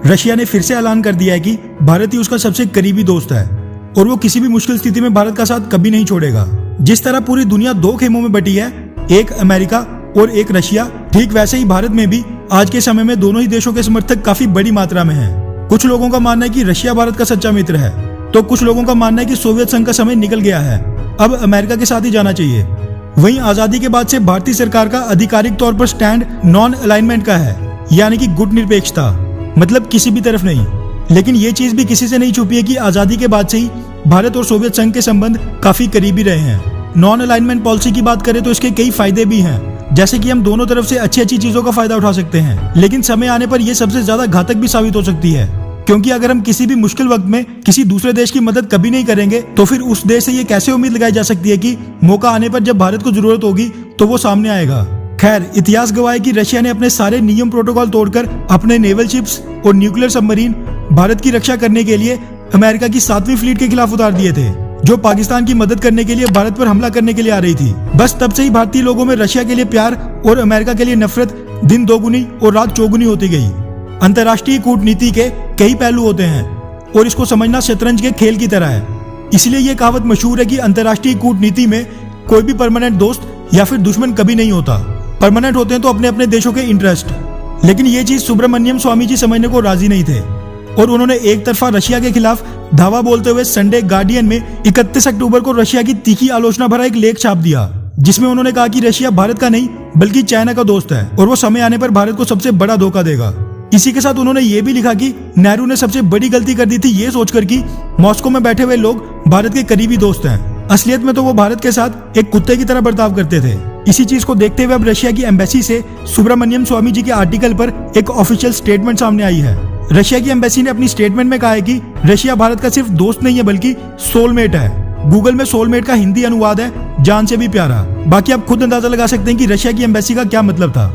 Russia ने फिर से ऐलान कर दिया है कि भारत ही उसका सबसे करीबी दोस्त है और वो किसी भी मुश्किल स्थिति में भारत का साथ कभी नहीं छोड़ेगा। जिस तरह पूरी दुनिया दो खेमों में बटी है, एक अमेरिका और एक रशिया, ठीक वैसे ही भारत में भी आज के समय में दोनों ही देशों के समर्थक काफी बड़ी मात्रा में हैं। कुछ लोगों का मानना है कि रशिया भारत का सच्चा मित्र है, तो कुछ लोगों का मानना है कि सोवियत संघ का समय निकल गया है, अब अमेरिका के साथ ही जाना चाहिए। वहीं आजादी के बाद से भारतीय सरकार का आधिकारिक तौर पर स्टैंड नॉन अलाइनमेंट का है, यानी कि गुट निरपेक्षता, मतलब किसी भी तरफ नहीं। लेकिन ये चीज भी किसी से नहीं छुपी है कि आजादी के बाद से ही भारत और सोवियत संघ के संबंध काफी करीबी रहे हैं। नॉन अलाइनमेंट पॉलिसी की बात करें तो इसके कई फायदे भी हैं, जैसे कि हम दोनों तरफ से अच्छी अच्छी चीजों का फायदा उठा सकते हैं, लेकिन समय आने पर यह सबसे ज्यादा घातक भी साबित हो सकती है, क्योंकि अगर हम किसी भी मुश्किल वक्त में किसी दूसरे देश की मदद कभी नहीं करेंगे तो फिर उस देश से ये कैसे उम्मीद लगाई जा सकती है कि मौका आने पर जब भारत को जरूरत होगी तो वो सामने आएगा। खैर, इतिहास गवाह है कि रशिया ने अपने सारे नियम प्रोटोकॉल तोड़कर अपने नेवल शिप्स और न्यूक्लियर सबमरीन भारत की रक्षा करने के लिए अमेरिका की 7वीं फ्लीट के खिलाफ उतार दिए थे, जो पाकिस्तान की मदद करने के लिए भारत पर हमला करने के लिए आ रही थी। बस तब से ही भारतीय लोगों में रशिया के लिए प्यार और अमेरिका के लिए नफरत दिन दोगुनी और रात चौगुनी होती गई। अंतर्राष्ट्रीय कूटनीति के कई पहलू होते हैं और इसको समझना शतरंज के खेल की तरह है। इसलिए यह कहावत मशहूर है कि अंतर्राष्ट्रीय कूटनीति में कोई भी परमानेंट दोस्त या फिर दुश्मन कभी नहीं होता। परमानेंट होते हैं तो अपने अपने देशों के इंटरेस्ट। लेकिन ये चीज सुब्रमण्यम स्वामी जी समझने को राजी नहीं थे और उन्होंने एक तरफा रशिया के खिलाफ धावा बोलते हुए संडे गार्डियन में 31 अक्टूबर को रशिया की तीखी आलोचना भरा एक लेख छाप दिया, जिसमें उन्होंने कहा कि रशिया भारत का नहीं बल्कि चाइना का दोस्त है और वो समय आने पर भारत को सबसे बड़ा धोखा देगा। इसी के साथ उन्होंने ये भी लिखा कि नेहरू ने सबसे बड़ी गलती कर दी थी ये सोचकर कि मॉस्को में बैठे हुए लोग भारत के करीबी दोस्त हैं। असलियत में तो वो भारत के साथ एक कुत्ते की तरह बर्ताव करते थे। इसी चीज को देखते हुए अब रशिया की एम्बेसी से सुब्रमण्यम स्वामी जी के आर्टिकल पर एक ऑफिशियल स्टेटमेंट सामने आई है। रशिया की एम्बेसी ने अपनी स्टेटमेंट में कहा है कि रशिया भारत का सिर्फ दोस्त नहीं है बल्कि सोलमेट है। गूगल में सोलमेट का हिंदी अनुवाद है जान से भी प्यारा। बाकी आप खुद अंदाजा लगा सकते हैं कि रशिया की एम्बेसी का क्या मतलब था।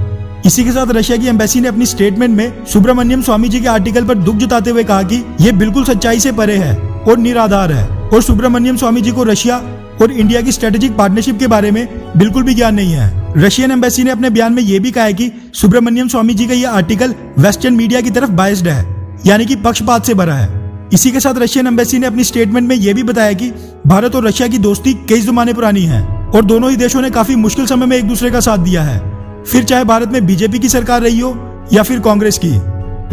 इसी के साथ रशिया की एम्बेसी ने अपनी स्टेटमेंट में सुब्रमण्यम स्वामी जी के आर्टिकल पर दुख जताते हुए कहा कि यह बिल्कुल सच्चाई से परे है और निराधार है और सुब्रमण्यम स्वामी जी को रशिया और इंडिया की स्ट्रेटेजिक पार्टनरशिप के बारे में बिल्कुल भी ज्ञान नहीं है। रशियन एम्बेसी ने अपने बयान में यह भी कहा है कि सुब्रमण्यम स्वामी जी का यह आर्टिकल वेस्टर्न मीडिया की तरफ बायस्ड है, यानी कि पक्षपात से भरा है। इसी के साथ रशियन एम्बेसी ने अपनी स्टेटमेंट में यह भी बताया कि भारत और रशिया की दोस्ती कई जमाने पुरानी है और दोनों ही देशों ने काफी मुश्किल समय में एक दूसरे का साथ दिया है, फिर चाहे भारत में बीजेपी की सरकार रही हो या फिर कांग्रेस की।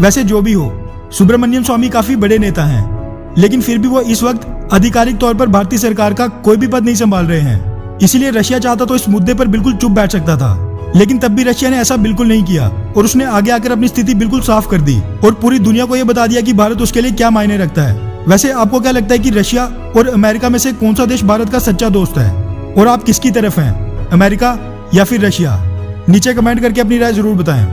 वैसे जो भी हो, सुब्रमण्यम स्वामी काफी बड़े नेता हैं, लेकिन फिर भी वो इस वक्त आधिकारिक तौर पर भारतीय सरकार का कोई भी पद नहीं संभाल रहे हैं। इसीलिए रशिया चाहता तो इस मुद्दे पर बिल्कुल चुप बैठ सकता था, लेकिन तब भी रशिया ने ऐसा बिल्कुल नहीं किया और उसने आगे आकर अपनी स्थिति बिल्कुल साफ कर दी और पूरी दुनिया को यह बता दिया कि भारत उसके लिए क्या मायने रखता है। वैसे आपको क्या लगता है कि रशिया और अमेरिका में से कौन सा देश भारत का सच्चा दोस्त है और आप किसकी तरफ हैं, अमेरिका या फिर रशिया? नीचे कमेंट करके अपनी राय जरूर बताएं।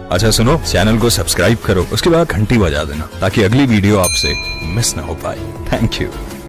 अच्छा सुनो, चैनल को सब्सक्राइब करो, उसके बाद घंटी बजा देना ताकि अगली वीडियो आपसे मिस ना हो पाए। Thank you.